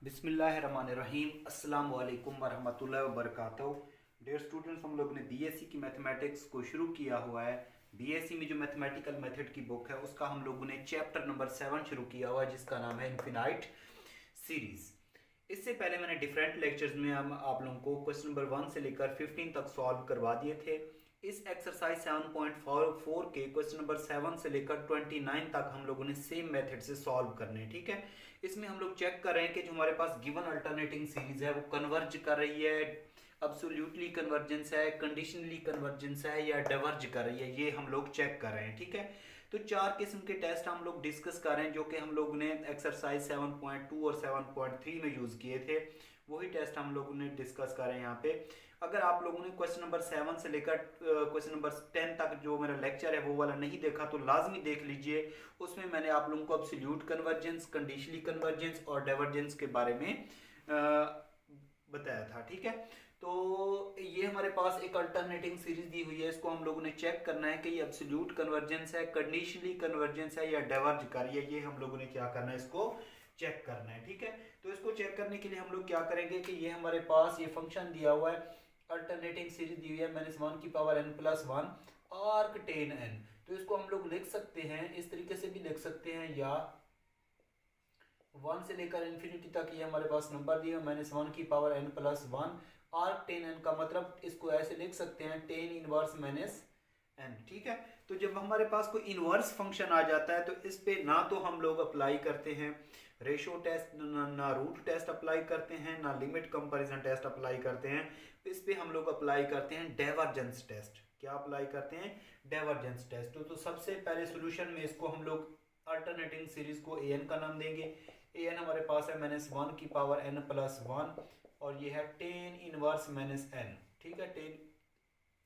बिस्मिल्लाहिर्रहमानिर्रहीम अस्सलाम वालेकुम वरहमतुल्लाहि वबरकातुहू। डियर स्टूडेंट्स, हम लोग ने बीएससी की मैथमेटिक्स को शुरू किया हुआ है। बीएससी में जो मैथमेटिकल मेथड की बुक है उसका हम लोगों ने चैप्टर नंबर 7 शुरू किया हुआ है जिसका नाम है इनफिनाइट सीरीज। इससे पहले मैंने डिफरेंट लेक्चर्स में हम आप लोगों को क्वेश्चन नंबर 1 से लेकर 15 तक सॉल्व करवा दिए थे। इस एक्सरसाइज 7.4 के क्वेश्चन नंबर 7 से लेकर 29 तक हम लोगों ने सेम मेथड से सॉल्व करने हैं। ठीक है, इसमें हम लोग चेक कर रहे हैं कि जो हमारे पास गिवन अल्टरनेटिंग सीरीज है वो कन्वर्ज कर रही है, अब्सोल्युटली कन्वर्जेंस है, कंडीशनली कन्वर्जेंस है या डाइवर्ज कर रही है, ये हम लोग चेक कर रहे हैं। ठीक है, तो चार किस्म के टेस्ट हम लोग डिस्कस कर रहे हैं जो कि हम लोग ने एक्सरसाइज 7.2 और 7.3 में यूज किए थे। वही टेस्ट हम लोगों ने डिस्कस कर रहे हैं यहाँ पे। अगर आप लोगों ने क्वेश्चन नंबर 7 से लेकर क्वेश्चन नंबर 10 तक जो मेरा लेक्चर है वो वाला नहीं देखा तो लाजमी देख लीजिए। उसमें मैंने आप लोगों को एब्सोल्यूट कन्वर्जेंस, कंडीशनली कन्वर्जेंस और डाइवर्जेंस के बारे में बताया था। ठीक है, तो ये हमारे पास एक अल्टरनेटिंग सीरीज दी हुई है, इसको हम लोगों ने चेक करना है कि ये एब्सोल्यूट कन्वर्जेंस है, कंडीशनली कन्वर्जेंस है या डाइवर्ज कर रही है। ये हम लोगों ने क्या करना है, इसको चेक करना है। ठीक है, तो इसको चेक करने के लिए हम लोग क्या करेंगे कि ये हमारे पास ये फंक्शन दिया हुआ है, अल्टरनेटिंग सीरीज दी हुई है -1 की power n+1 arc ten n। तो इसको हम लोग लिख सकते हैं, इस तरीके से भी लिख सकते हैं, या 1 से लेकर इन्फिनिटी तक ये हमारे पास नंबर दिए -1 की power n+1 arc ten n का मतलब इसको ऐसे लिख सकते हैं टेन इनवर्स -n। ठीक है, तो जब हमारे पास कोई इनवर्स फंक्शन आ जाता है तो इस पे ना तो हम लोग अप्लाई करते हैं रेशो टेस्ट, ना रूट टेस्ट अप्लाई करते हैं, ना लिमिट कंपैरिजन टेस्ट अप्लाई करते हैं। इस पे हम लोग अप्लाई करते हैं डाइवर्जेंस टेस्ट। क्या अप्लाई करते हैं? Divergence test. तो सबसे पहले सॉल्यूशन में इसको हम लोग अल्टरनेटिंग सीरीज को an का नाम देंगे। an हमारे पास है -1 की पावर n+1 और ये है टेन इनवर्स -n। ठीक है, टेन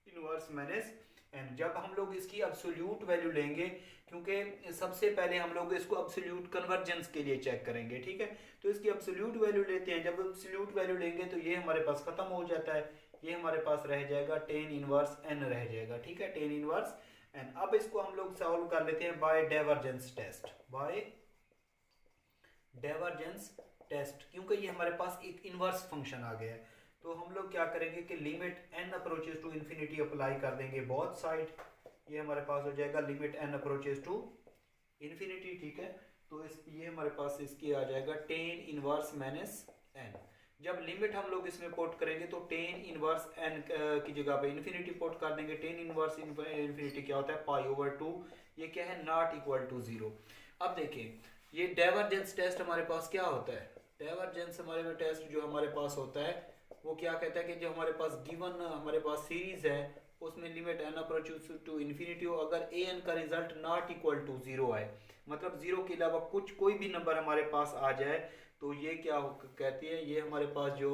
इनवर्स -n। जब हम लोग इसकी अब्सोल्यूट वैल्यू लेंगे, क्योंकि सबसे पहले हम लोग इसको अब्सोल्यूट कन्वर्जेंस के लिए चेक करेंगे। ठीक है, तो इसकी अब्सोल्यूट वैल्यू लेते हैं। जब अब्सोल्यूट वैल्यू लेंगे तो ये हमारे पास खत्म हो जाता है, ये हमारे पास रह जाएगा टेन इनवर्स n रह जाएगा। ठीक है, टेन इनवर्स n। अब इसको हम लोग सॉल्व कर लेते हैं by divergence test, by divergence test, क्योंकि ये हमारे पास एक इनवर्स फंक्शन आ गया है। तो हम लोग क्या करेंगे कि limit n approaches to infinity apply कर देंगे बोथ साइड। ये हमारे पास हो जाएगा limit n approaches to infinity. ठीक है, तो ये हमारे पास इसकी आ जाएगा टेन इनवर्स -n। जब लिमिट हम लोग इसमें पोट करेंगे तो टेन इनवर्स n की जगह पे इन्फिनिटी पोट कर देंगे। टेन इनवर्स इन्फिनिटी क्या होता है? π/2। ये क्या है? Not equal to 0। अब देखिए, ये डाइवर्जेंस टेस्ट हमारे पास क्या होता है? डाइवर्जेंस हमारे टेस्ट जो हमारे पास होता है वो क्या कहता है कि जो हमारे पास गिवन हमारे पास सीरीज है उसमें limit n approaches to infinity हो, अगर an का रिजल्ट नॉट इक्वल टू 0 आए, मतलब 0 के अलावा कुछ कोई भी नंबर हमारे पास आ जाए, तो ये क्या कहती है, ये हमारे पास जो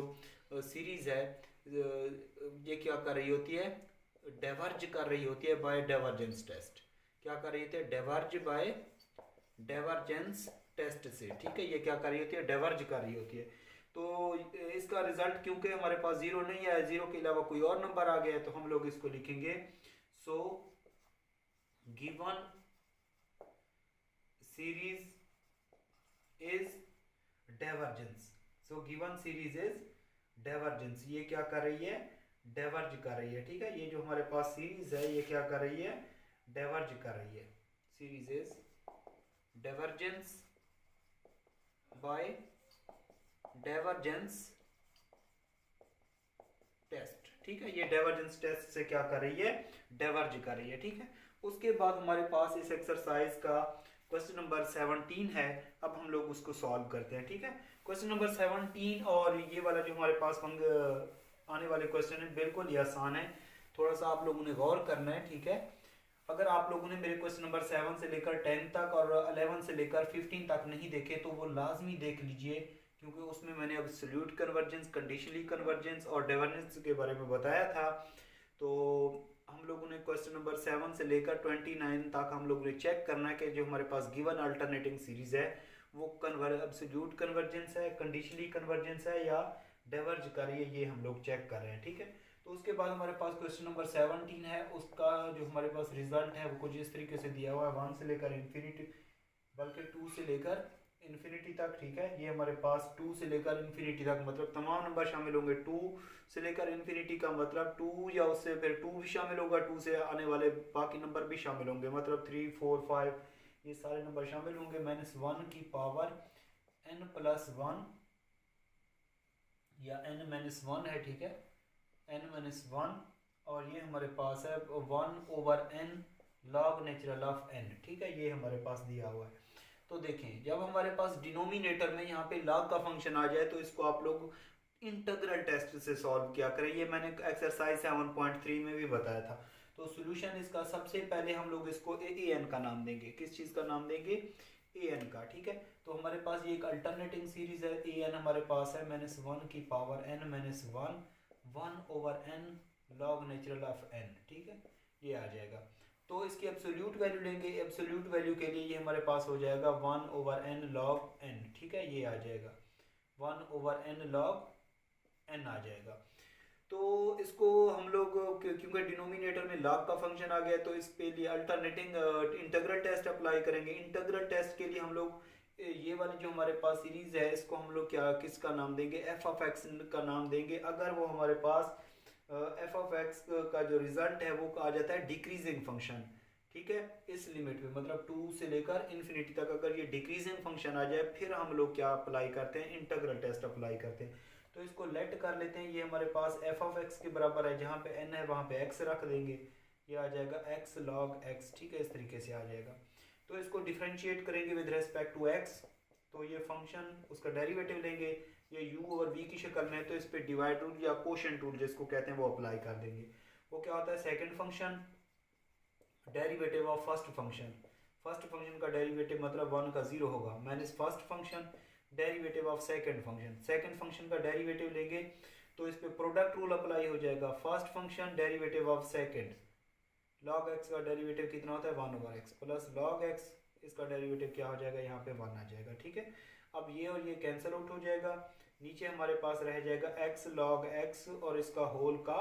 सीरीज है ये क्या कर रही होती है? डाइवर्ज कर रही होती है बाय डाइवर्जेंस टेस्ट। क्या कर रही होती है? डाइवर्ज बाय डाइवर्जेंस टेस्ट से। ठीक है, ये क्या कर रही होती है? डाइवर्ज कर रही होती है। तो इसका रिजल्ट क्योंकि हमारे पास 0 नहीं है, 0 के अलावा कोई और नंबर आ गया है, तो हम लोग इसको लिखेंगे so given series is divergence. So given series is divergence. ये क्या कर रही है? डाइवर्ज कर रही है। ठीक है, ये जो हमारे पास सीरीज है ये क्या कर रही है? डाइवर्ज कर रही है। Series is divergence by divergence test. ठीक है, ये डाइवर्जेंस टेस्ट से क्या कर रही है? डाइवर्ज कर रही है। ठीक है, उसके बाद हमारे पास इस एक्सरसाइज का क्वेश्चन नंबर 17 है। अब हम लोग उसको सॉल्व करते हैं। ठीक है, क्वेश्चन नंबर 17 और ये वाला जो हमारे पास आने वाले क्वेश्चन है बिल्कुल ही आसान है, थोड़ा सा आप लोगों ने गौर करना है। ठीक है, अगर आप लोगों ने मेरे क्वेश्चन नंबर 7 से लेकर 10 तक और 11 से लेकर 15 तक नहीं देखे तो वो लाजमी देख लीजिए, क्योंकि उसमें मैंने एब्सोल्यूट कन्वर्जेंस, कंडीशनली कन्वर्जेंस और डाइवर्जेंस के बारे में बताया था। तो हम लोगों ने क्वेश्चन नंबर 7 से लेकर 29 तक हम लोगों ने चेक करना है कि जो हमारे पास गिवन अल्टरनेटिंग सीरीज है वो एब्सोल्यूट कन्वर्जेंस है, कंडीशनली कन्वर्जेंस है या डाइवर्ज कर रही है, ये हम लोग चेक कर रहे हैं। ठीक है, तो उसके बाद हमारे पास क्वेश्चन नंबर 17 है, उसका जो हमारे पास रिजल्ट है वो कुछ इस तरीके से दिया हुआ है, 1 से लेकर इन्फिनिटी, बल्कि 2 से लेकर इन्फिनिटी तक, ठीक है। ये हमारे पास 2 से लेकर इन्फिनिटी तक मतलब तमाम नंबर शामिल होंगे। 2 से लेकर इन्फिनिटी का मतलब 2 या उससे फिर 2 भी शामिल होगा, 2 से आने वाले बाकी नंबर भी शामिल होंगे, मतलब 3 4 5 ये सारे नंबर शामिल होंगे। -1 की पावर n+1 या n-1 है, ठीक है, n-1, और ये हमारे पास है 1/n log natural of n, ठीक है, ये हमारे पास दिया हुआ है। तो देखें जब हमारे पास डिनोमिनेटर में यहाँ पे log का फंक्शन आ जाए तो इसको आप लोग इंटीग्रल टेस्ट से सॉल्व किया करें। ये मैंने एक्सरसाइज 7.3 में भी बताया था। तो सॉल्यूशन इसका सबसे पहले हम लोग इसको an का नाम देंगे। किस चीज़ का नाम देंगे? an का, ठीक है। तो हमारे पास ये एक अल्टरनेटिंग सीरीज है। an हमारे पास है -1 की power n-1 1/n log natural of n, ठीक है, ये आ जाएगा। तो इसकी एब्सोल्यूट वैल्यू लेंगे। एब्सोल्यूट वैल्यू के लिए ये हमारे पास हो जाएगा 1/n log n, ठीक है, ये आ जाएगा 1/n log n आ जाएगा। तो इसको हम लोग क्योंकि डिनोमिनेटर में log का फंक्शन आ गया तो इस पे लिए अल्टरनेटिंग इंटीग्रल टेस्ट अप्लाई करेंगे। इंटीग्रल टेस्ट के लिए हम लोग ये वाली जो हमारे पास सीरीज है इसको हम लोग किसका नाम देंगे? f(x) का नाम देंगे। अगर वो हमारे पास f(x) का जो रिजल्ट है वो आ जाता है डिक्रीजिंग फंक्शन, ठीक है, इस लिमिट में मतलब 2 से लेकर इन्फिनिटी तक अगर ये डिक्रीजिंग फंक्शन आ जाए फिर हम लोग क्या अप्लाई करते हैं? इंटीग्रल टेस्ट अप्लाई करते हैं। तो इसको लेट कर लेते हैं। ये हमारे पास f(x) के बराबर है, जहाँ पे n है वहाँ पे x रख देंगे, ये आ जाएगा x log x, ठीक है, इस तरीके से आ जाएगा। तो इसको डिफ्रेंशिएट करेंगे विद रेस्पेक्ट टू x, तो ये फंक्शन उसका डेरिवेटिव लेंगे, ये u और v की शक्ल में, तो इस पे डिवाइड रूल या कोशेंट रूल जिसको कहते हैं वो अप्लाई कर देंगे। वो क्या होता है? Second function derivative of first function. First function का डेरिवेटिव मतलब 1 का 0 होगा, minus first function derivative of second function. Second function का डेरिवेटिव लेंगे तो इस पे प्रोडक्ट रूल अप्लाई हो जाएगा। First function derivative of second, log x का डेरिवेटिव कितना होता है? 1/x प्लस log x, इसका डेरिवेटिव क्या हो जाएगा? यहाँ पे 1 आ जाएगा, ठीक है। अब ये और ये कैंसिल आउट हो जाएगा, नीचे हमारे पास रह जाएगा x log x और इसका होल का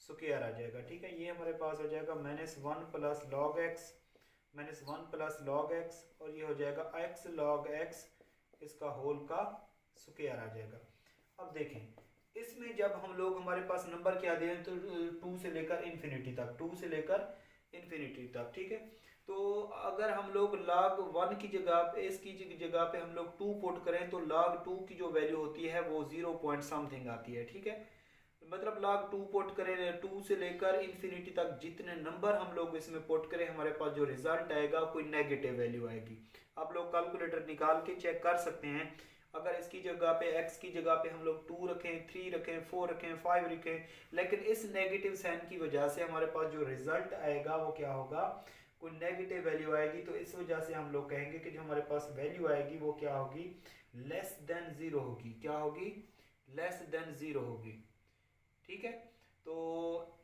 स्क्वायर आ जाएगा, ठीक है। ये हमारे पास हो जाएगा -1 plus log x, -1 plus log x, और ये हो जाएगा x log x, इसका होल का स्क्वायर आ जाएगा। अब देखें इसमें जब हम लोग हमारे पास नंबर क्या दे तो 2 से लेकर इन्फिनिटी तक, 2 से लेकर इन्फिनिटी तक, ठीक है। तो अगर हम लोग log 1 की जगह पे, इसकी जगह पे हम लोग 2 पुट करें तो log 2 की जो वैल्यू होती है वो 0 पॉइंट समथिंग आती है, ठीक है। मतलब log 2 पुट करें 2 से लेकर इन्फिनिटी तक जितने नंबर हम लोग इसमें पुट करें हमारे पास जो रिजल्ट आएगा कोई नेगेटिव वैल्यू आएगी। आप लोग कैलकुलेटर निकाल के चेक कर सकते हैं। अगर इसकी जगह पे x की जगह पे हम लोग 2 रखें, 3 रखें, 4 रखें, 5 रखें, लेकिन इस नेगेटिव साइन की वजह से हमारे पास जो रिजल्ट आएगा वो क्या होगा? कोई नेगेटिव वैल्यू आएगी। तो इस वजह से हम लोग कहेंगे कि जो हमारे पास वैल्यू आएगी वो क्या होगी? लेस देन 0 होगी। क्या होगी? लेस देन 0 होगी, ठीक है। तो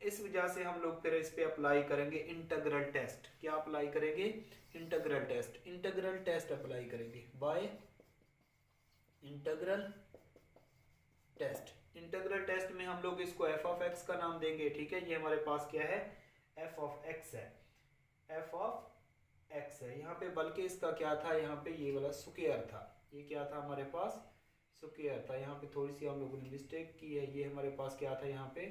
इस वजह से हम लोग फिर इस पे अप्लाई करेंगे इंटीग्रल टेस्ट। क्या अप्लाई करेंगे? Integral test. Integral test apply करेंगे by integral test. Integral test में हम लोग इसको f(x) का नाम देंगे, ठीक है। ये हमारे पास क्या है? f(x) है, f(x) है यहाँ पे, बल्कि इसका क्या था? यहाँ पे ये वाला स्क्वायर था। ये क्या था हमारे पास? स्क्वायर था। यहाँ पे थोड़ी सी हम लोगों ने मिस्टेक की है। ये हमारे पास क्या था? यहाँ पे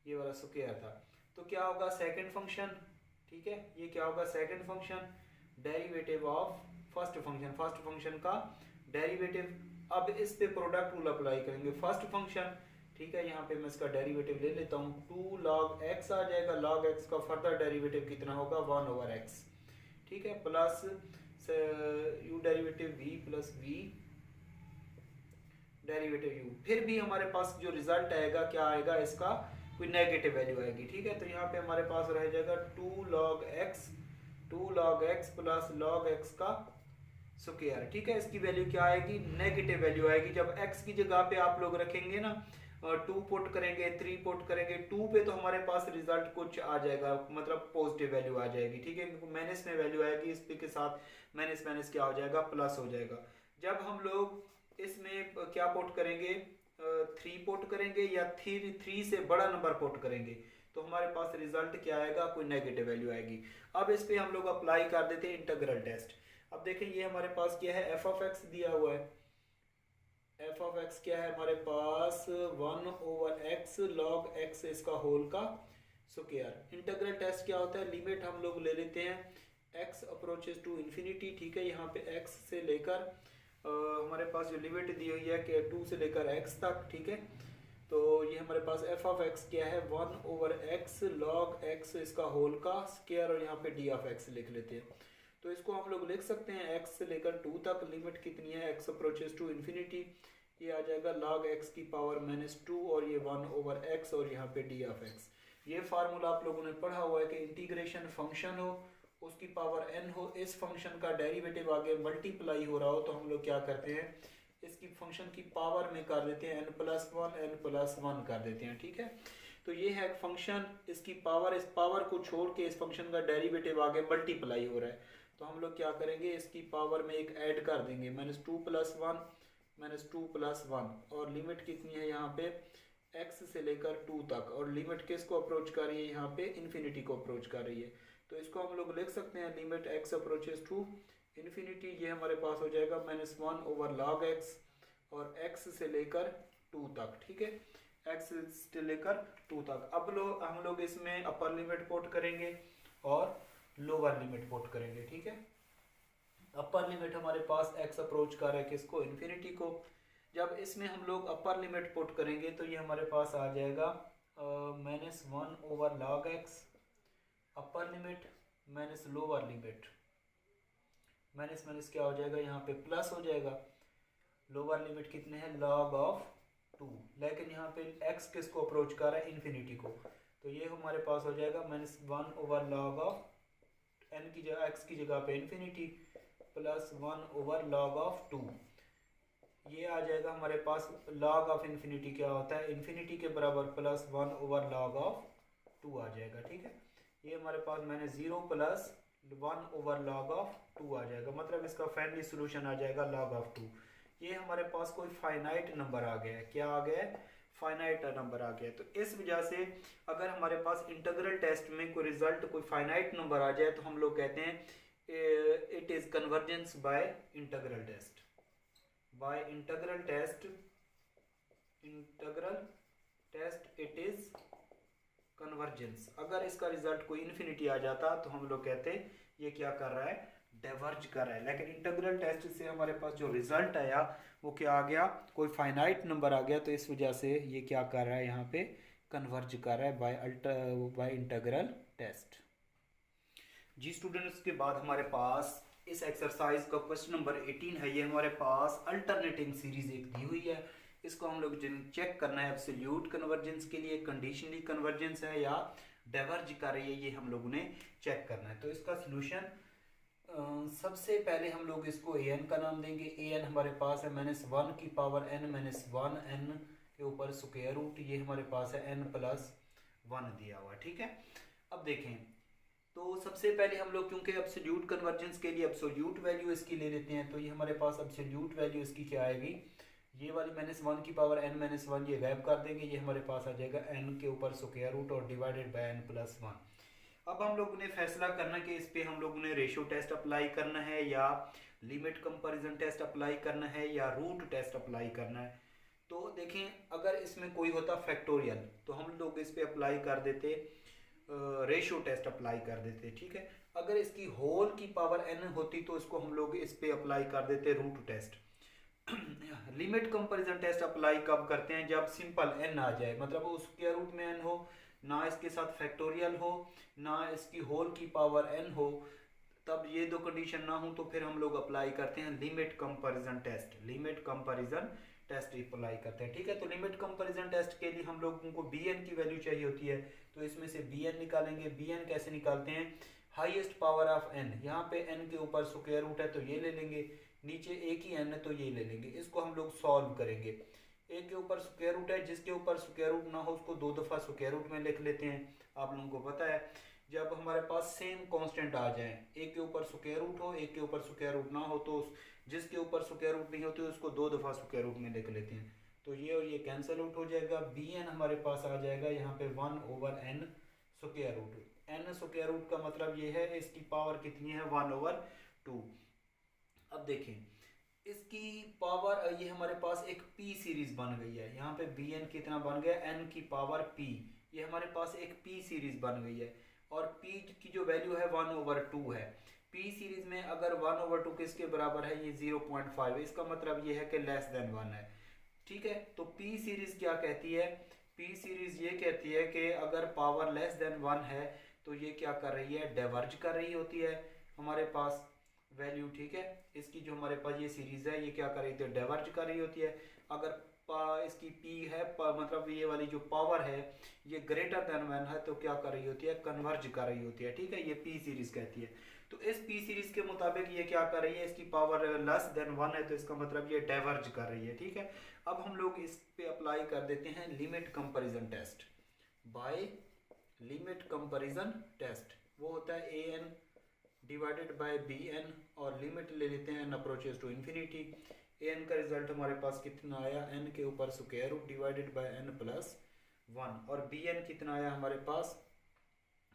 ये वाला स्क्वायर था। तो क्या होगा? सेकंड फंक्शन, ठीक है। ये क्या होगा? Second function derivative of first function, first function का डेरिवेटिव। अब इस पे प्रोडक्ट रूल अप्लाई करेंगे। फर्स्ट फंक्शन, ठीक है, यहाँ पे मैं इसका डेरिवेटिव ले लेता हूँ, 2 log x आ जाएगा। log x का फर्दर डेरिवेटिव कितना होगा? 1/x, ठीक है, plus u derivative v plus v derivative u। फिर भी हमारे पास जो रिजल्ट आएगा क्या आएगा? इसका कोई नेगेटिव वैल्यू आएगी, ठीक है। तो यहाँ पे हमारे पास रह जाएगा 2 log x plus log x का स्क्वायर, ठीक है। इसकी वैल्यू क्या आएगी? नेगेटिव वैल्यू आएगी। जब x की जगह पे आप लोग रखेंगे ना, 2 पुट करेंगे, 3 पुट करेंगे, 2 पे तो हमारे पास रिजल्ट कुछ आ जाएगा, मतलब पॉजिटिव वैल्यू आ जाएगी, ठीक है। माइनस में वैल्यू आएगी, इस पे के साथ माइनस माइनस क्या हो जाएगा? प्लस हो जाएगा। जब हम लोग इसमें क्या पुट करेंगे? 3 पुट करेंगे या 3 से बड़ा नंबर पुट करेंगे तो हमारे पास रिजल्ट क्या आएगा? कोई नेगेटिव वैल्यू आएगी। अब इस पे हम लोग अप्लाई कर देते हैं इंटीग्रल टेस्ट। अब देखें ये हमारे पास क्या है, एफ ऑफ एक्स दिया हुआ है। एफ ऑफ एक्स क्या है हमारे पास, 1/x log x इसका होल का स्क्वायर। इंटीग्रल टेस्ट क्या होता है, लिमिट हम लोग ले लेते हैं x अप्रोचेस टू इन्फिनिटी, ठीक है। यहाँ पे x से लेकर हमारे पास जो लिमिट दी हुई है कि 2 से लेकर x तक, ठीक है। तो ये हमारे पास एफ ऑफ एक्स क्या है, 1/x log x इसका होल का स्क्वायर, और यहाँ पे d ऑफ x लिख लेते हैं। तो इसको हम लोग लिख सकते हैं x से लेकर 2 तक लिमिट कितनी है, x अप्रोचेस टू इन्फिनिटी, ये आ जाएगा log x की पावर -2 और ये 1/x और यहाँ पे d ऑफ x। ये फार्मूला आप लोगों ने पढ़ा हुआ है कि इंटीग्रेशन फंक्शन हो, उसकी पावर n हो, इस फंक्शन का डेरिवेटिव आगे मल्टीप्लाई हो रहा हो, तो हम लोग क्या करते हैं, इसकी फंक्शन की पावर में कर देते हैं n+1 कर देते हैं, ठीक है। तो ये है एक फंक्शन, इसकी पावर, इस पावर को छोड़ के इस फंक्शन का डेरिवेटिव आगे मल्टीप्लाई हो रहा है, तो हम लोग क्या करेंगे, इसकी पावर में एक ऐड कर देंगे, -2+1 और लिमिट कितनी है यहाँ पे, x से लेकर 2 तक, और लिमिट किसको अप्रोच कर रही है, यहाँ पे इन्फिनिटी को अप्रोच कर रही है। तो इसको हम लोग लिख सकते हैं limit x approaches to infinity, ये हमारे पास हो जाएगा -1/log x और x से लेकर 2 तक, ठीक है, x से लेकर 2 तक। अब हम लोग इसमें अपर लिमिट पुट करेंगे और लोअर लिमिट पुट करेंगे, ठीक है। अपर लिमिट हमारे पास x अप्रोच कर रहा है किसको, इन्फिनिटी को। जब इसमें हम लोग अपर लिमिट पुट करेंगे तो ये हमारे पास आ जाएगा -1/log x upper limit minus lower limit, minus minus क्या हो जाएगा, यहाँ पे प्लस हो जाएगा। लोअर लिमिट कितने हैं, log ऑफ 2, लेकिन यहाँ पे x किसको अप्रोच कर रहा है, इन्फिनिटी को, तो ये हमारे पास हो जाएगा -1/log ऑफ n की जगह, x की जगह पे इन्फिनिटी, प्लस 1/log ऑफ 2। ये आ जाएगा हमारे पास, log ऑफ इन्फिनिटी क्या होता है, इन्फिनिटी के बराबर, प्लस 1/log ऑफ 2 आ जाएगा, ठीक है। ये हमारे पास -0 प्लस 1/log ऑफ 2 आ जाएगा, मतलब इसका फाइनली सोल्यूशन आ जाएगा log ऑफ 2। ये हमारे पास कोई फाइनाइट नंबर आ गया है, क्या आ गया है, फाइनाइट नंबर आ गया है। तो इस वजह से अगर हमारे पास इंटीग्रल टेस्ट में कोई रिजल्ट कोई फाइनाइट नंबर आ जाए तो हम लोग कहते हैं it is convergence by integral test, by integral test it is convergence. अगर इसका रिजल्ट कोई इन्फिनिटी आ जाता तो हम लोग कहते हैं ये क्या कर रहा है, डाइवर्ज कर रहा है। लेकिन इंटीग्रल टेस्ट से हमारे पास जो रिजल्ट आया वो क्या आ गया, कोई फाइनाइट नंबर आ गया, तो इस वजह से ये क्या कर रहा है, यहाँ पे कन्वर्ज कर रहा है बाय इंटीग्रल टेस्ट। जी स्टूडेंट्स, के बाद हमारे पास इस एक्सरसाइज का क्वेश्चन नंबर 18 है। ये हमारे पास अल्टरनेटिंग सीरीज एक दी हुई है, इसको हम लोग चेक करना है एब्सोल्यूट कन्वर्जेंस के लिए, कंडीशनली कन्वर्जेंस है या डाइवर्ज कर रही है, ये हम लोगों ने चेक करना है। तो इसका सोल्यूशन सबसे पहले हम लोग इसको an का नाम देंगे। an हमारे पास है -1 की पावर n -1 n के ऊपर स्क्वायर रूट, ये हमारे पास है n+1 दिया हुआ, ठीक है। अब देखें, तो सबसे पहले हम लोग क्योंकि एब्सोल्यूट कन्वर्जेंस के लिए एब्सोल्यूट वैल्यू इसकी ले लेते हैं, तो ये हमारे पास एब्सोल्यूट वैल्यू इसकी क्या आएगी, ये वाली -1 की पावर n-1 ये गायब कर देंगे, ये हमारे पास आ जाएगा n के ऊपर स्क्वायर रूट और डिवाइडेड बाय n+1। अब हम लोगों ने फैसला करना कि इस पे हम लोगों ने रेशियो टेस्ट अप्लाई करना है या लिमिट कंपैरिजन टेस्ट अप्लाई करना है या रूट टेस्ट अप्लाई करना है। तो देखें, अगर इसमें कोई होता फैक्टोरियल तो हम लोग इस पे अप्लाई कर देते रेशियो टेस्ट अप्लाई कर देते, ठीक है। अगर इसकी होल की पावर n होती तो इसको हम लोग इस पे अप्लाई कर देते root test. Limit comparison test apply कब करते हैं, जब सिंपल n आ जाए, मतलब वो स्क्वायर रूट में n हो, ना इसके साथ फैक्टोरियल हो, ना इसकी होल की पावर n हो, तब ये दो कंडीशन ना हो तो फिर हम लोग अप्लाई करते हैं limit comparison test, limit comparison test apply करते हैं, ठीक है। तो लिमिट कंपैरिजन टेस्ट के लिए हम लोगों को bn की वैल्यू चाहिए होती है, तो इसमें से bn निकालेंगे। bn कैसे निकालते हैं, हाईएस्ट पावर ऑफ n, यहाँ पे n के ऊपर स्क्वायर रूट है तो ये ले लेंगे, नीचे एक ही n है तो ये ले लेंगे। इसको हम लोग सॉल्व करेंगे, एक के ऊपर स्क्वायर रूट है, जिसके ऊपर स्क्वायर रूट ना हो उसको 2 दफ़ा स्क्वायर रूट में लिख लेते हैं। आप लोगों को पता है जब हमारे पास सेम कांस्टेंट आ जाए, एक के ऊपर स्क्वायर रूट हो, एक के ऊपर स्क्वायर रूट ना हो, तो जिसके ऊपर स्क्वायर रूट नहीं होती उसको 2 दफ़ा स्क्वायर रूट में लिख लेते हैं, तो ये और ये कैंसिल आउट हो जाएगा। bn हमारे पास आ जाएगा यहाँ पे 1/n square root. n square root का मतलब ये है इसकी पावर कितनी है 1/2। अब देखें इसकी पावर, ये हमारे पास एक p सीरीज बन गई है, यहाँ पे bn कितना बन गया, n की पावर p, ये हमारे पास एक p सीरीज बन गई है और p की जो वैल्यू है 1/2 है। p सीरीज में अगर 1/2 किसके बराबर है, ये 0.5 है, इसका मतलब ये है कि लेस देन 1 है। ठीक है, तो p सीरीज क्या कहती है, p सीरीज ये कहती है कि अगर पावर लेस देन 1 है तो ये क्या कर रही है, डाइवर्ज कर रही होती है हमारे पास वैल्यू। ठीक है, इसकी जो हमारे पास ये सीरीज है ये क्या कर रही है, डाइवर्ज कर रही होती है। अगर इसकी p है मतलब ये वाली जो पावर है ये ग्रेटर देन 1 है तो क्या कर रही होती है, कन्वर्ज कर रही होती है। ठीक है, ये p सीरीज कहती है। तो इस p सीरीज के मुताबिक ये क्या कर रही है, इसकी पावर लेस देन 1 है तो इसका मतलब ये डाइवर्ज कर रही है। ठीक है, अब हम लोग इस पे अप्लाई कर देते हैं limit comparison test by limit comparison test. वो होता है an डिवाइडेड बाय bn और लिमिट ले लेते हैं n approaches to infinity. an का रिजल्ट हमारे पास कितना आया, n के ऊपर square root divided by n plus 1 और bn कितना आया हमारे पास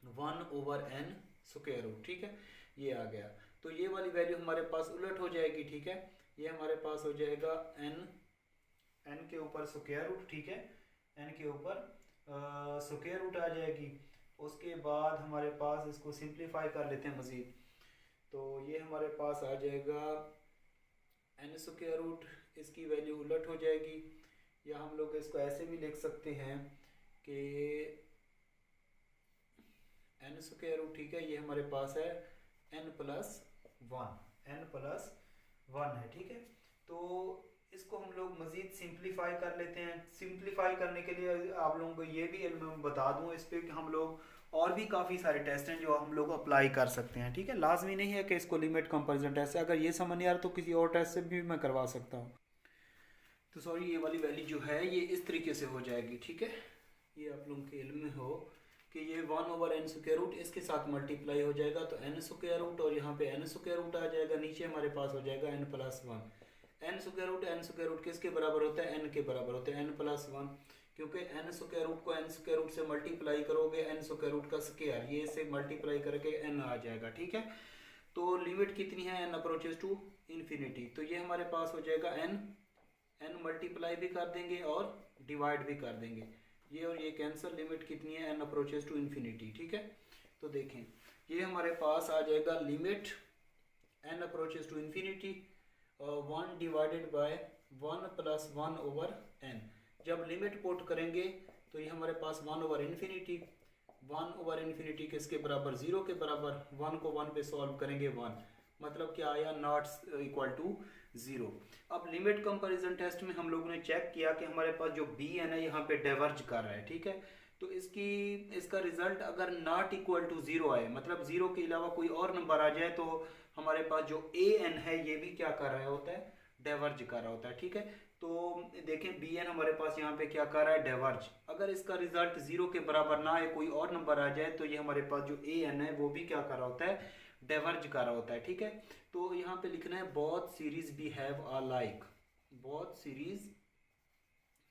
1/n स्क्वायर रूट। ठीक है, ये आ गया। तो ये वाली वैल्यू हमारे पास उलट हो जाएगी। ठीक है, ये हमारे पास हो जाएगा n के ऊपर स्क्वायर रूट। ठीक है, n के ऊपर स्क्वायर रूट आ जाएगी। उसके बाद हमारे पास इसको सिंप्लीफाई कर लेते हैं मज़ीद, तो ये हमारे पास आ जाएगा n स्क्वायर रूट, इसकी वैल्यू उलट हो जाएगी। या हम लोग इसको ऐसे भी लिख सकते हैं कि n स्क्वायर रूट, ठीक है, ये हमारे पास है n प्लस 1 है। ठीक है, तो इसको हम लोग मज़ीद सिंप्लीफाई कर लेते हैं। सिंप्लीफाई करने के लिए आप लोगों को ये भी मैं बता दूं इस पर कि हम लोग और भी काफ़ी सारे टेस्ट हैं जो हम लोग अप्लाई कर सकते हैं। ठीक है, लाजमी नहीं है कि इसको लिमिट कंपैरिजन टेस्ट है, अगर ये समझ नहीं आ रहा तो किसी और टेस्ट से भी मैं करवा सकता हूँ। तो सॉरी, ये वाली वैल्यू जो है ये इस तरीके से हो जाएगी। ठीक है, ये आप लोगों के इल्म में हो कि ये 1/n स्क्वायर रूट इसके साथ मल्टीप्लाई हो जाएगा तो n स्क्वायर रूट और यहाँ पे n स्क्वायर रूट आ जाएगा, नीचे हमारे पास हो जाएगा n plus 1। n square root किसके बराबर होता है, n के बराबर होता है, n प्लस 1, क्योंकि n स्क्वायर रूट को n स्क्वायर रूट से मल्टीप्लाई करोगे n स्क्वायर रूट का स्क्वायर, ये से मल्टीप्लाई करके n आ जाएगा। ठीक है, तो लिमिट कितनी है, n अप्रोचेस टू इन्फिनिटी, तो ये हमारे पास हो जाएगा n मल्टीप्लाई भी कर देंगे और डिवाइड भी कर देंगे, ये और ये कैंसिल, लिमिट कितनी है, n अप्रोचेस टू इन्फिनिटी। ठीक है, तो देखें ये हमारे पास आ जाएगा limit n approaches to infinity 1 divided by 1 plus 1/n। जब लिमिट पुट करेंगे तो ये हमारे पास 1/इन्फिनिटी किसके बराबर, 0 के बराबर। 1 को 1 पे सॉल्व करेंगे 1, मतलब क्या आया, नॉट इक्वल टू 0। अब लिमिट कंपैरिजन टेस्ट में हम लोगों ने चेक किया कि हमारे पास जो bn है यहाँ पे डाइवर्ज कर रहा है। ठीक है, तो इसका रिजल्ट अगर नॉट इक्वल टू 0 आए, मतलब 0 के अलावा कोई और नंबर आ जाए, तो हमारे पास जो an है ये भी क्या कर रहा होता है, डाइवर्ज कर रहा होता है। ठीक है, तो देखें bn हमारे पास यहाँ पे क्या कर रहा है, डाइवर्ज। अगर इसका रिजल्ट 0 के बराबर ना आए, कोई और नंबर आ जाए, तो ये हमारे पास जो an है वो भी क्या कर रहा होता है, डाइवर्ज कर रहा होता है। ठीक है, तो यहाँ पे लिखना है both series behave a like, both series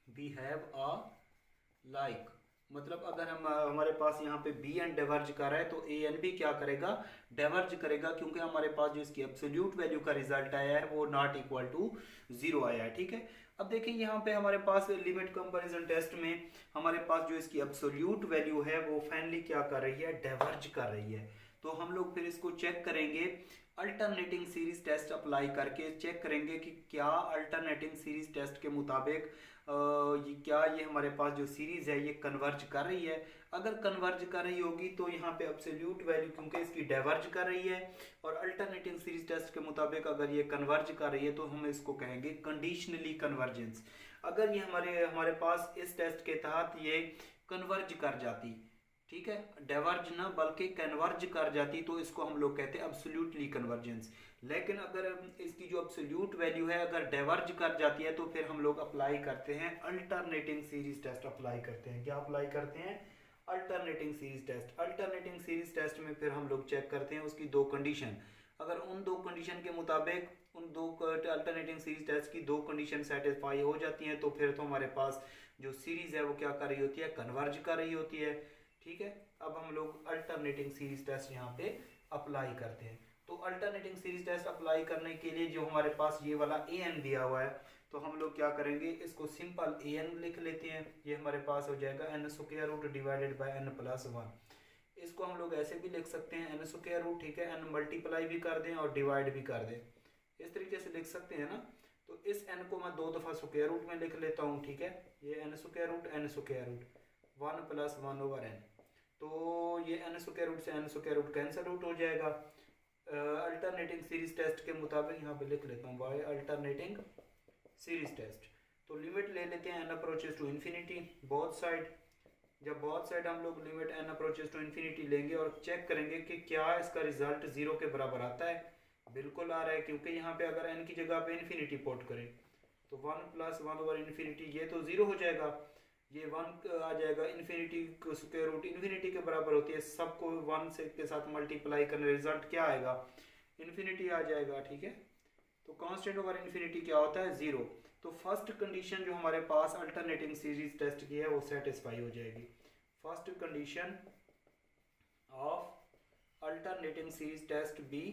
behave a like, मतलब अगर हम हमारे पास यहाँ पे bn डाइवर्ज कर रहा है तो an भी क्या करेगा, डाइवर्ज करेगा, क्योंकि हमारे पास जो इसकी एब्सोल्यूट वैल्यू का रिजल्ट आया है वो नॉट इक्वल टू 0 आया है। ठीक है, अब देखिए यहाँ पे हमारे पास लिमिट कंपैरिजन टेस्ट में हमारे पास जो इसकी एब्सोल्यूट वैल्यू है वो फाइनली क्या कर रही है, डाइवर्ज कर रही है। तो हम लोग फिर इसको चेक करेंगे, अल्टरनेटिंग सीरीज टेस्ट अप्लाई करके चेक करेंगे कि क्या अल्टरनेटिंग सीरीज टेस्ट के मुताबिक क्या ये हमारे पास जो सीरीज है ये कन्वर्ज कर रही है। अगर कन्वर्ज कर रही होगी तो यहाँ पे एब्सोल्यूट वैल्यू, क्योंकि इसकी डाइवर्ज कर रही है, और अल्टरनेटिंग सीरीज टेस्ट के मुताबिक अगर ये कन्वर्ज कर रही है तो हम इसको कहेंगे कंडीशनली कन्वर्जेंस। अगर ये हमारे पास इस टेस्ट के तहत ये कन्वर्ज कर जाती, ठीक है, डाइवर्ज ना बल्कि कन्वर्ज कर जाती, तो इसको हम लोग कहते हैं एब्सोल्यूटली कन्वर्जेंस। लेकिन अगर इसकी जो एब्सोल्यूट वैल्यू है अगर डाइवर्ज कर जाती है तो फिर हम लोग अप्लाई करते हैं अल्टरनेटिंग सीरीज टेस्ट अप्लाई करते हैं। क्या अप्लाई करते हैं, alternating series test. Alternating series test में फिर हम लोग चेक करते हैं उसकी दो कंडीशन, अगर उन दो कंडीशन के मुताबिक उन दो अल्टरनेटिंग सीरीज टेस्ट की दो कंडीशन सेटिस्फाई हो जाती हैं तो फिर तो हमारे पास जो सीरीज है वो क्या कर रही होती है, कन्वर्ज कर रही होती है। ठीक है, अब हम लोग अल्टरनेटिंग सीरीज टेस्ट यहाँ पे अप्लाई करते हैं। तो अल्टरनेटिंग सीरीज टेस्ट अप्लाई करने के लिए जो हमारे पास ये वाला ए एन दिया हुआ है, तो हम लोग क्या करेंगे, इसको सिंपल ए एन लिख लेते हैं। ये हमारे पास हो जाएगा n square root divided by n plus one. इसको हम लोग ऐसे भी लिख सकते हैं एन स्क्वायर रूट, ठीक है, एन मल्टीप्लाई भी कर दें और डिवाइड भी कर दें, इस तरीके से लिख सकते हैं ना। तो इस एन को मैं 2 दफ़ा स्क्वायर रूट में लिख लेता हूँ, ठीक है, ये n square root 1 plus 1 over n. तो ये एन स्क्वायर रूट से n square root cancel out हो जाएगा। अल्टरनेटिंग सीरीज टेस्ट के मुताबिक यहाँ पे लिख लेता हूँ बाय अल्टरनेटिंग सीरीज टेस्ट। तो लिमिट ले लेते हैं n approaches to infinity both side. जब बोथ साइड हम लोग limit n approaches to infinity लेंगे और चेक करेंगे कि क्या इसका रिजल्ट 0 के बराबर आता है। बिल्कुल आ रहा है, क्योंकि यहाँ पे अगर n की जगह पे इन्फिनिटी पुट करें तो 1 प्लस 1 ओवर इन्फिनिटी, ये तो 0 हो जाएगा, ये 1 आ जाएगा, इन्फिनिटी को स्क्वायर रूट इन्फिनिटी के बराबर होती है, सबको 1 से के साथ मल्टीप्लाई करने रिजल्ट क्या आएगा, इन्फिनिटी आ जाएगा, ठीक है। तो कांस्टेंट ओवर इन्फिनिटी क्या होता है, 0। तो फर्स्ट कंडीशन जो हमारे पास अल्टरनेटिंग सीरीज टेस्ट की है वो सेटिस्फाई हो जाएगी। First condition of alternating series test be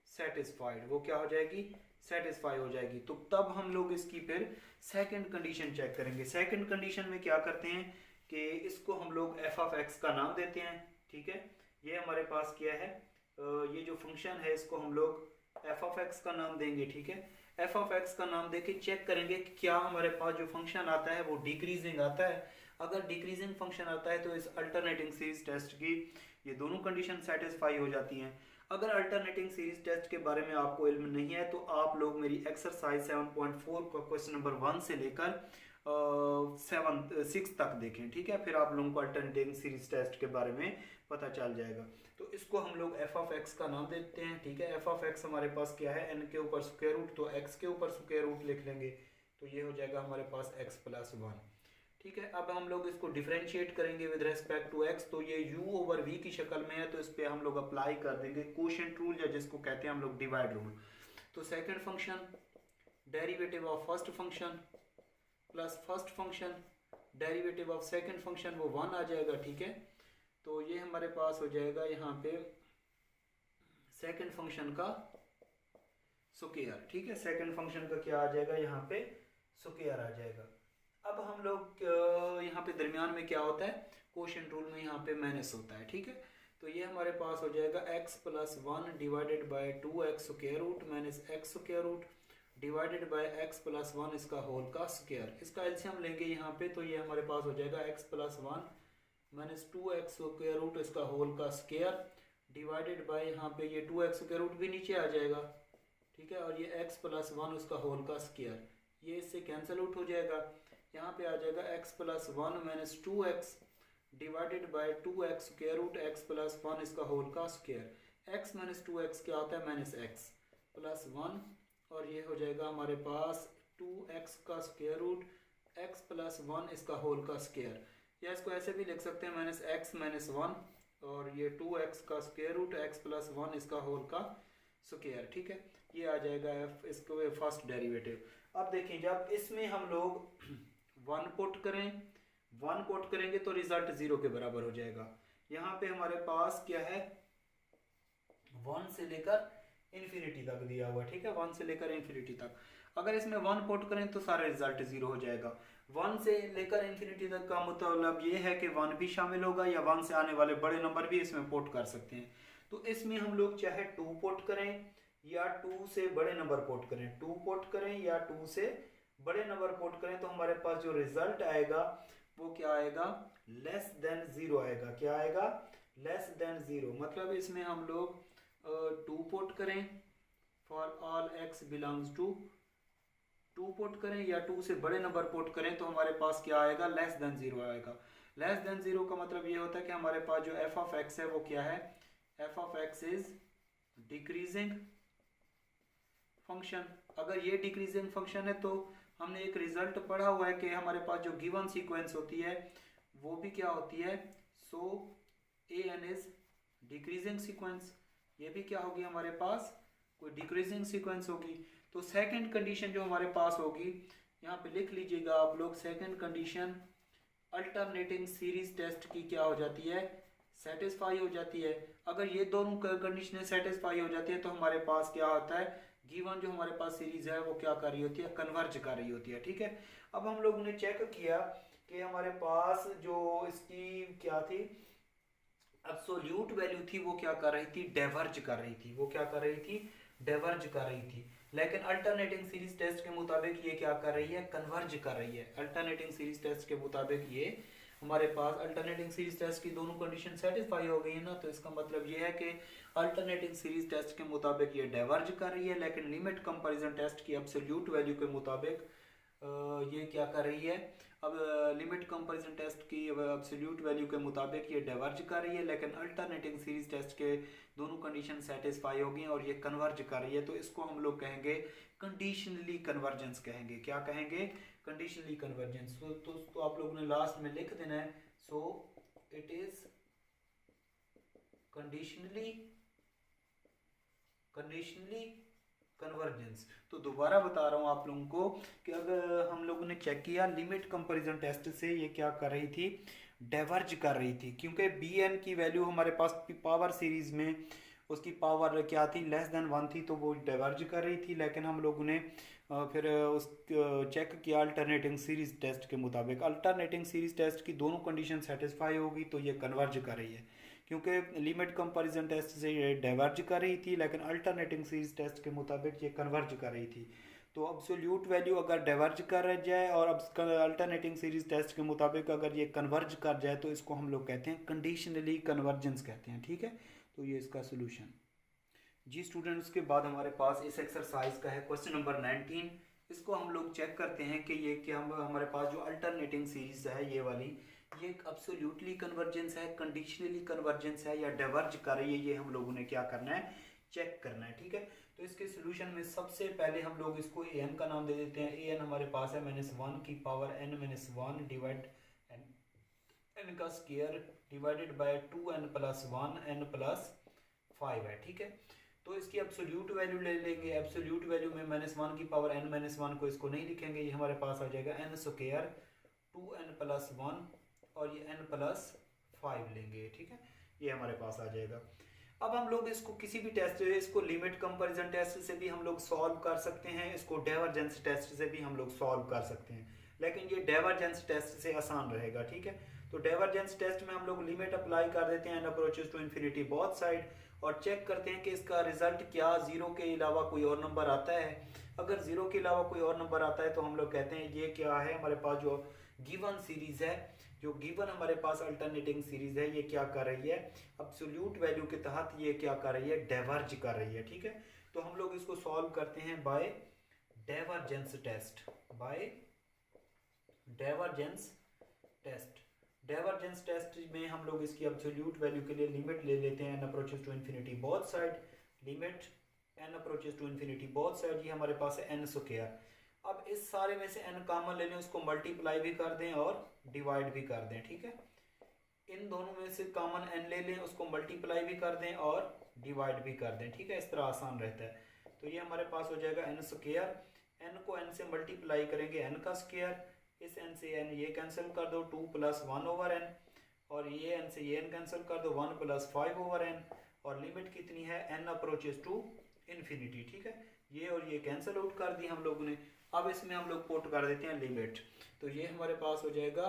satisfied, वो क्या हो जाएगी, सेटिस्फाई हो जाएगी। तो तब हम लोग इसकी फिर सेकंड कंडीशन चेक करेंगे। सेकंड कंडीशन में क्या करते हैं कि इसको हम लोग एफ ऑफ एक्स का नाम देते हैं, ठीक है। ये हमारे पास क्या है, ये जो फंक्शन है इसको हम लोग एफ ऑफ एक्स का नाम देंगे, ठीक है। एफ ऑफ एक्स का नाम देके चेक करेंगे कि क्या हमारे पास जो फंक्शन आता है वो डिक्रीजिंग आता है। अगर डिक्रीजिंग फंक्शन आता है तो इस अल्टरनेटिंग सीरीज टेस्ट की ये दोनों कंडीशन सेटिस्फाई हो जाती हैं। अगर अल्टरनेटिंग सीरीज टेस्ट के बारे में आपको इल्म नहीं है तो आप लोग मेरी एक्सरसाइज 7.4 का क्वेश्चन नंबर 1 से लेकर 6 तक देखें, ठीक है, फिर आप लोगों को अल्टरनेटिंग सीरीज टेस्ट के बारे में पता चल जाएगा। तो इसको हम लोग एफ ऑफ एक्स का नाम देते हैं, ठीक है। एफ ऑफ एक्स हमारे पास क्या है, एन के ऊपर स्क्वायर रूट, तो एक्स के ऊपर स्क्वायर रूट लिख लेंगे, तो ये हो जाएगा हमारे पास एक्स प्लस 1, ठीक है। अब हम लोग इसको डिफरेंशिएट करेंगे विद रेस्पेक्ट टू एक्स, तो ये u ओवर v की शक्ल में है, तो इस पे हम लोग अप्लाई कर देंगे कोशेंट रूल, या जिसको कहते हैं हम लोग डिवाइड रूल। तो second function derivative of first function plus first function derivative of second function, वो 1 आ जाएगा, ठीक है। तो ये हमारे पास हो जाएगा यहाँ पे सेकंड फंक्शन का स्क्वायर, ठीक है। सेकंड फंक्शन का क्या आ जाएगा, यहाँ पे स्क्वायर आ जाएगा। अब हम लोग यहाँ पे दरमियान में क्या होता है, कोशेंट रूल में यहाँ पे माइनस होता है, ठीक है। तो ये हमारे पास हो जाएगा x plus 1 divided by 2x square root minus x square root divided by x plus 1 इसका होल का स्क्वायर। इसका एलसीएम लेंगे यहाँ पे, तो ये हमारे पास हो जाएगा x plus 1 minus 2x square root इसका होल का स्क्वायर डिवाइडेड बाय यहाँ पे ये 2x स्क्वायर रूट भी नीचे आ जाएगा, ठीक है, और ये x प्लस 1 उसका होल का स्क्वायर, ये इससे कैंसिल आउट हो जाएगा। यहाँ पे आ जाएगा x plus 1 minus 2x divided by 2x square root x plus 1 इसका होल का स्क्वायर। x माइनस 2x क्या होता है, माइनस x प्लस 1, और ये हो जाएगा हमारे पास 2x का स्क्वायर रूट x प्लस 1 इसका होल का स्क्वायर, या इसको ऐसे भी लिख सकते हैं माइनस x माइनस 1 और ये 2x का स्क्वायर रूट x प्लस 1 इसका होल का स्क्वायर, ठीक है। ये आ जाएगा इसको फर्स्ट डेरिवेटिव। अब देखिए जब इसमें हम लोग 1 पुट करेंगे तो रिजल्ट 0 के बराबर हो जाएगा। यहाँ पे हमारे पास क्या है, 1 से लेकर इन्फिनिटी तक दिया हुआ, ठीक है, 1 से लेकर इन्फिनिटी तक। अगर इसमें 1 पुट करें तो सारा रिजल्ट 0 हो जाएगा। 1 से लेकर इन्फिनिटी तक का मतलब ये है कि 1 भी शामिल होगा, या 1 से आने वाले बड़े नंबर भी इसमें पुट कर सकते हैं। तो इसमें हम लोग चाहे 2 पुट करें या 2 से बड़े नंबर पुट करें, 2 पुट करें या 2 से बड़े नंबर पुट करें, तो हमारे पास जो रिजल्ट आएगा वो क्या आएगा, लेस देन 0 आएगा। क्या आएगा, लेस देन 0। मतलब इसमें हम लोग 2 पुट करें for all x belongs to 2 put करें या 2 से बड़े नंबर पुट करें, तो हमारे पास क्या आएगा, लेस देन 0 आएगा। लेस देन 0 का मतलब ये होता है कि हमारे पास जो f ऑफ x है वो क्या है, f of x is decreasing function. अगर ये डिक्रीजिंग फंक्शन है तो हमने एक रिजल्ट पढ़ा हुआ है कि हमारे पास जो गिवन सीक्वेंस होती है वो भी क्या होती है, सो an इज डिक्रीजिंग सीक्वेंस, ये भी क्या होगी हमारे पास, कोई डिक्रीजिंग सीक्वेंस होगी। तो सेकंड कंडीशन जो हमारे पास होगी, यहाँ पे लिख लीजिएगा आप लोग, second condition alternating series test की क्या हो जाती है, सेटिस्फाई हो जाती है। अगर ये दोनों कंडीशनें सेटिस्फाई हो जाती है तो हमारे पास क्या होता है, गिवन जो हमारे पास सीरीज है वो क्या कर रही होती है, कन्वर्ज कर रही होती है। ठीक है, अब हम लोगों ने चेक किया कि हमारे पास जो इसकी क्या थी, एब्सोल्यूट वैल्यू थी वो क्या कर रही थी, डाइवर्ज कर रही थी। वो क्या कर रही थी, डाइवर्ज कर रही थी। लेकिन अल्टरनेटिंग सीरीज टेस्ट के मुताबिक ये क्या कर रही है, कन्वर्ज कर रही है। अल्टरनेटिंग सीरीज टेस्ट के मुताबिक ये हमारे पास अल्टरनेटिंग सीरीज टेस्ट की दोनों कंडीशन सेटिस्फाई हो गई है ना, तो इसका मतलब ये है कि अल्टरनेटिंग सीरीज टेस्ट के मुताबिक ये डाइवर्ज कर रही है, लेकिन लिमिट कंपैरिजन टेस्ट की एब्सोल्यूट वैल्यू के मुताबिक ये क्या कर रही है, अब लिमिट कंपैरिजन टेस्ट की एब्सोल्यूट वैल्यू के मुताबिक ये डाइवर्ज कर रही है, लेकिन अल्टरनेटिंग सीरीज टेस्ट के दोनों कंडीशन सेटिस्फाई हो गई और ये कन्वर्ज कर रही है। तो इसको हम लोग कहेंगे कंडीशनली कन्वर्जेंस कहेंगे। क्या कहेंगे, कंडीशनली कन्वर्जेंस। तो आप लोगों ने लास्ट में लिख देना है, so it is conditionally convergence. तो दोबारा बता रहा हूँ आप लोगों को कि अगर हम लोगों ने चेक किया लिमिट कंपैरिजन टेस्ट से ये क्या कर रही थी, डाइवर्ज कर रही थी, क्योंकि बी एन की वैल्यू हमारे पास पावर सीरीज में उसकी पावर क्या थी, लेस देन 1 थी, तो वो डाइवर्ज कर रही थी। लेकिन हम लोगों ने फिर उस चेक किया अल्टरनेटिंग सीरीज टेस्ट के मुताबिक, अल्टरनेटिंग सीरीज टेस्ट की दोनों कंडीशन सेटिस्फाई होगी तो ये कन्वर्ज कर रही है, क्योंकि लिमिट कंपैरिजन टेस्ट से ये डाइवर्ज कर रही थी, लेकिन अल्टरनेटिंग सीरीज टेस्ट के मुताबिक ये कन्वर्ज कर रही थी। तो अब्सोल्यूट वैल्यू अगर डाइवर्ज कर जाए और अब अल्टरनेटिंग सीरीज टेस्ट के मुताबिक अगर ये कन्वर्ज कर जाए तो इसको हम लोग कहते हैं कंडीशनली कन्वर्जेंस कहते हैं। ठीक है, तो ये इसका सोल्यूशन जी स्टूडेंट्स। के बाद हमारे पास इस एक्सरसाइज का है क्वेश्चन नंबर 19। इसको हम लोग चेक करते हैं कि ये क्या हमारे पास जो अल्टरनेटिंग सीरीज है ये वाली, ये एक एब्सोल्युटली कन्वर्जेंस है, कंडीशनली कन्वर्जेंस है या डाइवर्ज कर रही है, ये हम लोगों ने क्या करना है, चेक करना है। ठीक है, तो इसके सोल्यूशन में सबसे पहले हम लोग इसको ए एन का नाम दे देते हैं। ए एन हमारे पास है -1 की पावर n - 1 डिवाइड n का square divided bye 2n + 1 n + 5 है। ठीक है, तो इसकी एब्सोल्यूट वैल्यू ले लेंगे। एब्सोल्यूट वैल्यू में -1 की पावर n - 1 को इसको नहीं लिखेंगे, ये हमारे पास आ जाएगा n स्क्वायर 2n + 1 और ये n + 5 लेंगे। ठीक है, ये हमारे पास आ जाएगा। अब हम लोग इसको किसी भी टेस्ट, इसको लिमिट कंपैरिजन टेस्ट से भी हम लोग सॉल्व कर सकते हैं, इसको डाइवर्जेंस टेस्ट से भी हम लोग सॉल्व कर सकते हैं, लेकिन ये डाइवर्जेंस टेस्ट से आसान रहेगा। ठीक है, तो डाइवर्जेंस टेस्ट में हम लोग लिमिट अप्लाई कर देते हैं n approaches to infinity both side और चेक करते हैं कि इसका रिजल्ट क्या जीरो के अलावा कोई और नंबर आता है। अगर जीरो के अलावा कोई और नंबर आता है तो हम लोग कहते हैं ये क्या है, हमारे पास जो गिवन सीरीज है, जो गिवन हमारे पास अल्टरनेटिंग सीरीज है, ये क्या कर रही है, एब्सोल्यूट वैल्यू के तहत ये क्या कर रही है, डाइवर्ज कर रही है। ठीक है, तो हम लोग इसको सॉल्व करते हैं by divergence test, by divergence test. Divergence test में हम लोग इसकी एब्सोल्यूट वैल्यू के लिए लिमिट ले लेते हैं n approaches to infinity both side, limit n approaches to infinity both side, ये हमारे पास है n स्क्वायर। अब इस सारे में से n कॉमन ले लें, उसको मल्टीप्लाई भी कर दें और डिवाइड भी कर दें। ठीक है, इन दोनों में से कॉमन n ले लें, उसको मल्टीप्लाई भी कर दें और डिवाइड भी कर दें। ठीक है, इस तरह आसान रहता है। तो ये हमारे पास हो जाएगा n स्क्वायर, n को n से मल्टीप्लाई करेंगे n का स्क्वायर, इस n से n ये कैंसिल कर दो 2 + 1 ओवर n, और ये n से ये n कैंसिल कर दो 1 + 5 ओवर n, और लिमिट कितनी है n अप्रोचेस टू इन्फिनिटी। ठीक है, ये और ये कैंसिल आउट कर दी हम लोगों ने। अब इसमें हम लोग पुट कर देते हैं लिमिट, तो ये हमारे पास हो जाएगा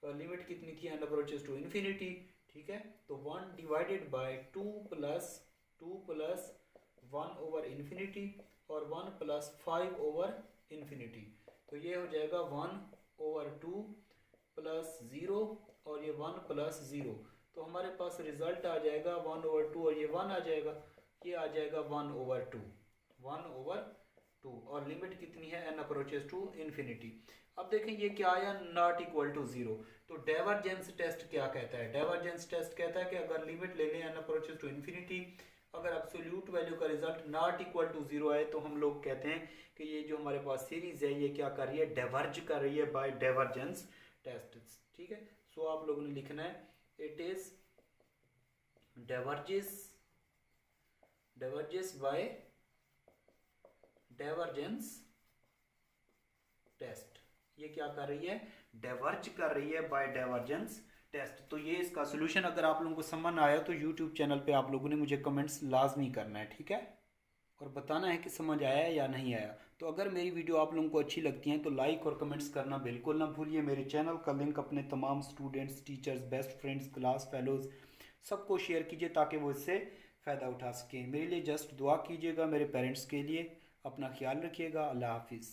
लिमिट कितनी थी, n अप्रोचेस टू इन्फिनिटी। ठीक है, तो 1 डिवाइडेड बाय 2 + 1 ओवर इन्फिनिटी और 1 + 5 ओवर इन्फिनिटी, तो ये हो जाएगा 1/2 + 0 और ये 1 + 0, तो हमारे पास रिजल्ट आ जाएगा 1/2 और ये 1 आ जाएगा, ये आ जाएगा 1/2 और लिमिट कितनी है n अप्रोचेस टू इन्फिनिटी। अब देखें ये क्या आया, नॉट इक्वल टू 0। तो डाइवर्जेंस टेस्ट क्या कहता है, डाइवर्जेंस टेस्ट कहता है कि अगर लिमिट ले लें n अप्रोचेस टू इन्फिनिटी, अगर एब्सोल्यूट वैल्यू का रिजल्ट नॉट इक्वल टू 0 आए तो हम लोग कहते हैं कि ये जो हमारे पास सीरीज है ये क्या कर रही है, डाइवर्ज कर रही है बाय डाइवर्जेंस टेस्ट। ठीक है, सो आप लोगों ने लिखना है it is divergence by divergence test. ये क्या कर रही है, डाइवर्ज कर रही है बाय डाइवर्जेंस टेस्ट। तो ये इसका सोल्यूशन अगर आप लोगों को समझ आया तो यूट्यूब चैनल पे आप लोगों ने मुझे कमेंट्स लाजमी करना है, ठीक है, और बताना है कि समझ आया या नहीं आया। तो अगर मेरी वीडियो आप लोगों को अच्छी लगती है तो लाइक और कमेंट्स करना बिल्कुल ना भूलिए। मेरे चैनल का लिंक अपने तमाम students, teachers, best friends, class fellows सबको शेयर कीजिए ताकि वो इससे फ़ायदा उठा सकें। मेरे लिए जस्ट दुआ कीजिएगा, मेरे पेरेंट्स के लिए। अपना ख्याल रखिएगा। अल्लाह हाफिज़।